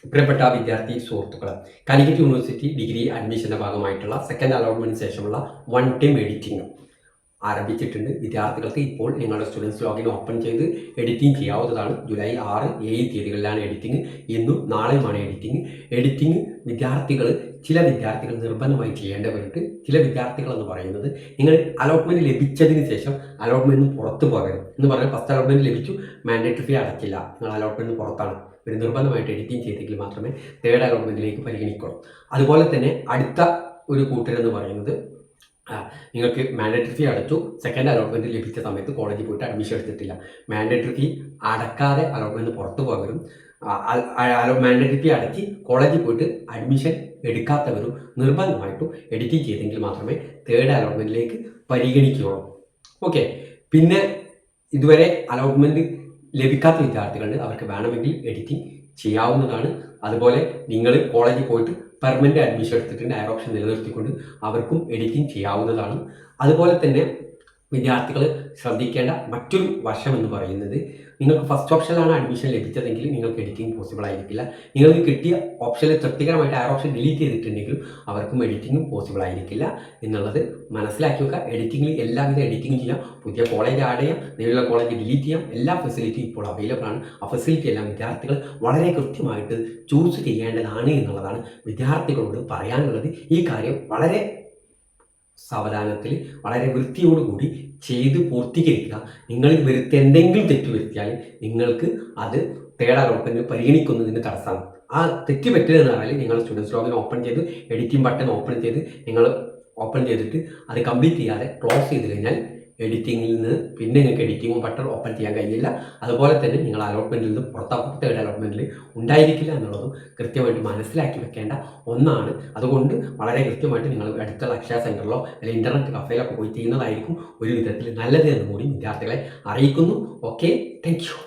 പ്രിയപ്പെട്ട വിദ്യാർത്ഥി സുഹൃത്തുക്കളെ, കാലിക്കറ്റ് യൂണിവേഴ്സിറ്റി ഡിഗ്രി അഡ്മിഷന്റെ ഭാഗമായിട്ടുള്ള സെക്കൻഡ് അലോട്ട്മെന്റിന് ശേഷമുള്ള വൺ ടൈം എഡിറ്റിംഗ് ആരംഭിച്ചിട്ടുണ്ട്. വിദ്യാർത്ഥികൾക്ക് ഇപ്പോൾ നിങ്ങളുടെ സ്റ്റുഡൻസ് ലോഗിൻ ഓപ്പൺ ചെയ്ത് എഡിറ്റിംഗ് ചെയ്യാവുന്നതാണ്. ജൂലൈ 6, 7 തീയതികളിലാണ് എഡിറ്റിംഗ്. ഇന്നും നാളെയുമാണ് എഡിറ്റിംഗ് ചില വിദ്യാർത്ഥികൾ നിർബന്ധമായി ചെയ്യേണ്ടവരുണ്ട്. ചില വിദ്യാർത്ഥികൾ എന്ന് പറയുന്നത്, നിങ്ങൾ അലോട്ട്മെന്റ് ലഭിച്ചതിന് ശേഷം അലോട്ട്മെന്റ് പുറത്തു പോകരുത് എന്ന് പറഞ്ഞാൽ, ഫസ്റ്റ് അലോട്ട്മെന്റ് ലഭിച്ചു, മാൻഡേറ്ററി ഫീ അടച്ചില്ല, നിങ്ങൾ അലോട്ട്മെന്റ് പുറത്താണ്, ഒരു നിർബന്ധമായിട്ട് എഡിറ്റിംഗ് ചെയ്തെങ്കിൽ മാത്രമേ തേർഡ് അലോട്ട്മെന്റിലേക്ക് പരിഗണിക്കുള്ളൂ. അതുപോലെ തന്നെ അടുത്ത ഒരു കൂട്ടരെന്ന് പറയുന്നത്, നിങ്ങൾക്ക് മാൻഡേറ്ററി ഫീ അടച്ചു, സെക്കൻഡ് അലോട്ട്മെന്റ് ലഭിച്ച സമയത്ത് കോളേജിൽ പോയിട്ട് അഡ്മിഷൻ എടുത്തിട്ടില്ല, മാൻഡേറ്ററി ഫീ അടക്കാതെ അലോട്ട്മെന്റ് പുറത്തു പോകരും, മാൻഡേറ്ററി ഫീ അടച്ച് കോളേജിൽ പോയിട്ട് അഡ്മിഷൻ എടുക്കാത്തവരും നിർബന്ധമായിട്ടും എഡിറ്റിംഗ് ചെയ്തെങ്കിൽ മാത്രമേ തേർഡ് അലോട്ട്മെന്റിലേക്ക് പരിഗണിക്കുകയുള്ളൂ. ഓക്കെ. പിന്നെ ഇതുവരെ അലോട്ട്മെന്റ് ലഭിക്കാത്ത വിദ്യാർത്ഥികളുണ്ട്, അവർക്ക് വേണമെങ്കിൽ എഡിറ്റിംഗ് ചെയ്യാവുന്നതാണ്. അതുപോലെ നിങ്ങൾ കോളേജിൽ പോയിട്ട് പെർമനന്റ് അഡ്മിഷൻ എടുത്തിട്ടുണ്ട്, ആ ഓപ്ഷൻ നിലനിർത്തിക്കൊണ്ട് അവർക്കും എഡിറ്റിംഗ് ചെയ്യാവുന്നതാണ്. അതുപോലെ തന്നെ വിദ്യാർത്ഥികൾ ശ്രദ്ധിക്കേണ്ട മറ്റൊരു വശം എന്ന് പറയുന്നത്, നിങ്ങൾക്ക് ഫസ്റ്റ് ഓപ്ഷനിലാണ് അഡ്മിഷൻ ലഭിച്ചതെങ്കിൽ നിങ്ങൾക്ക് എഡിറ്റിംഗ് പോസിബിൾ ആയിരിക്കില്ല. നിങ്ങൾക്ക് കിട്ടിയ ഓപ്ഷനിൽ തൃപ്തികരമായിട്ട് ആ ഓപ്ഷൻ ഡിലീറ്റ് ചെയ്തിട്ടുണ്ടെങ്കിലും അവർക്കും എഡിറ്റിംഗും പോസിബിൾ ആയിരിക്കില്ല എന്നുള്ളത് മനസ്സിലാക്കി വെക്കുക. എഡിറ്റിംഗിൽ എല്ലാവിധ എഡിറ്റിംഗും ചെയ്യാം, പുതിയ കോളേജ് ആഡ് ചെയ്യാം, നിലവിലുള്ള കോളേജ് ഡിലീറ്റ് ചെയ്യാം, എല്ലാ ഫെസിലിറ്റിയും ഇപ്പോൾ അവൈലബിൾ ആണ്. ആ ഫെസിലിറ്റി എല്ലാം വിദ്യാർത്ഥികൾ വളരെ കൃത്യമായിട്ട് ചൂസ് ചെയ്യേണ്ടതാണ് എന്നുള്ളതാണ് വിദ്യാർത്ഥികളോട് പറയാനുള്ളത്. ഈ കാര്യം വളരെ സാവധാനത്തിൽ, വളരെ വൃത്തിയോടുകൂടി ചെയ്ത് പൂർത്തീകരിക്കുക. നിങ്ങൾ എന്തെങ്കിലും തെറ്റ് വരുത്തിയാൽ നിങ്ങൾക്ക് അത് തേർഡ് അലോട്ട്മെന്റ് പരിഗണിക്കുന്നതിന് തടസ്സമാണ്. ആ തെറ്റ് പറ്റില്ലെന്ന് പറഞ്ഞാൽ നിങ്ങൾ സ്റ്റുഡൻസ് ലോഗിൻ ഓപ്പൺ ചെയ്ത് എഡിറ്റിംഗ് ബട്ടൺ ഓപ്പൺ ചെയ്ത് നിങ്ങൾ ഓപ്പൺ ചെയ്തിട്ട് അത് കംപ്ലീറ്റ് ചെയ്യാതെ ക്ലോസ് ചെയ്ത് കഴിഞ്ഞാൽ എഡിറ്റിംഗിൽ നിന്ന് പിന്നെ നിങ്ങൾക്ക് എഡിറ്റിംഗ് ബട്ടൺ ഓപ്പൺ ചെയ്യാൻ കഴിയില്ല. അതുപോലെ തന്നെ നിങ്ങൾ അലോട്ട്മെന്റിൽ നിന്ന് പുറത്താക്കും, തേർഡ് അലോട്ട്മെന്റിൽ ഉണ്ടായിരിക്കില്ല എന്നുള്ളതും കൃത്യമായിട്ട് മനസ്സിലാക്കി വെക്കേണ്ട ഒന്നാണ്. അതുകൊണ്ട് വളരെ കൃത്യമായിട്ട് നിങ്ങൾ അടുത്തുള്ള അക്ഷയ സെന്ററിലോ അല്ലെങ്കിൽ ഇന്റർനെറ്റ് കഫേയിലൊക്കെ പോയി ചെയ്യുന്നതായിരിക്കും ഒരു വിധത്തിൽ നല്ലത് എന്ന് കൂടി വിദ്യാർത്ഥികളെ അറിയിക്കുന്നു. Okay, thank you.